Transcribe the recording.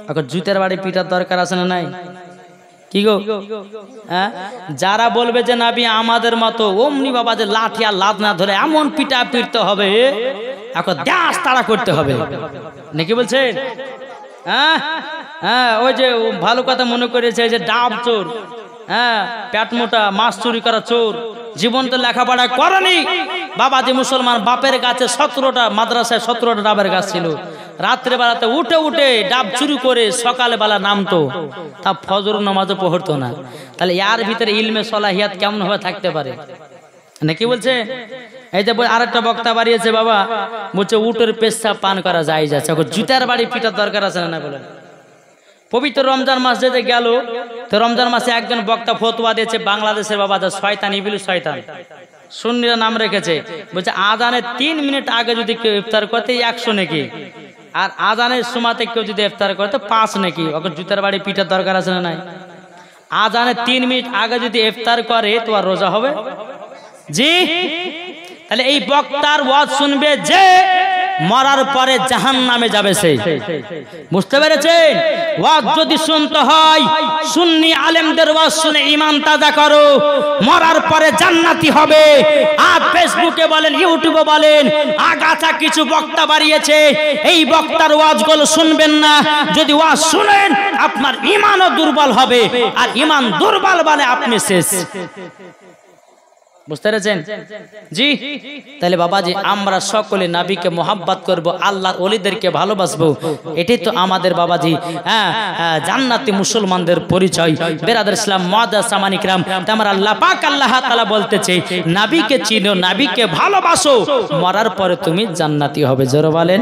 এখন জুতের বাড়ি পিটার দরকার আছে না নাই? কি গো হ্যাঁ, যারা বলবে যে নবী আমাদের মতো অমনি বাবা যে লাঠি আর লাদ না ধরে এমন পিটা পিটতে হবে, এখন দাস তাড়া করতে হবে নাকি বলছেন? হ্যাঁ হ্যাঁ, ওই যে ভালো কথা মনে করেছে যে ডাব চোর, হ্যাঁ পেট মোটা মাছ চুরি করা চোর, জীবন তো লেখাপড়া করেনি। বাবাজি মুসলমান বাপের গাছে 17টা মাদ্রাসায় 17টা ডাবের গাছ ছিল, রাত্রে বেলাতে উঠে উঠে ডাব চুরি করে সকালে বেলা নামতো, তা ফজর নামাজও পড়তো না। তাহলে এর ভিতরে ইলমে সলাহিয়াত কেমন ভাবে থাকতে পারে নাকি বলছে? এই যে আরেকটা বক্তা বাড়িয়েছে বাবা, বলছে উটের পেশাব পান করা যায় যাচ্ছে, জুতার বাড়ি পিটার দরকার আছে না বলেন? পবিত্র রমজান মাস যে গেল, তো রমজান মাসে একজন বক্তা ফতোয়া দিয়েছে বাংলাদেশের বাবা শয়তান ইবলিস শয়তান, সুন্নিরা নাম রেখেছে, বলছে আজানের 3 মিনিট আগে যদি কেউ ইফতার করতে 100 নাকি, আর আজানের সময়তে কেউ যদি ইফতার করতে 5 নাকি। ওকে জুতার বাড়ি পিটার দরকার আছে না নাই? আজানের 3 মিনিট আগে যদি ইফতার করে তো আর রোজা হবে? জি। তাহলে এই বক্তার ওয়াজ শুনবে যে মরার পরে জাহান্নামে যাবে সেই, বুঝতে পেরেছেন? ওয়াজ যদি শুনতে হয় সুন্নি আলেমদের ওয়াজ শুনে ঈমান তাজা করো, মরার পরে জান্নাতি হবে। আর ফেসবুকে বলেন ইউটিউবে বলেন আগাছা কিছু বক্তা বাড়িয়েছে, এই বক্তার ওয়াজগুলো শুনবেন না। যদি ওয়াজ শুনেন আপনার ঈমানও দুর্বল হবে, আর ঈমান দুর্বল মানে আপনি শেষ। বুঝতে পেরেছেন? জি। তাহলে বাবাজি আমরা সকলে নবীকে মোহাব্বত করব, আল্লাহর ওলিদেরকে ভালোবাসবো, এটাই তো আমাদের বাবাজি জান্নাতি মুসলমানদের পরিচয়। বেরাদার ইসলাম মুআদ্দাস সামানি কিরাম, আমার আল্লাহ পাক আল্লাহ তাআলা বলতেছে নবীকে চিনো, নবীকে ভালোবাসো, মরার পরে তুমি জান্নাতি হবে। জোরে বলেন।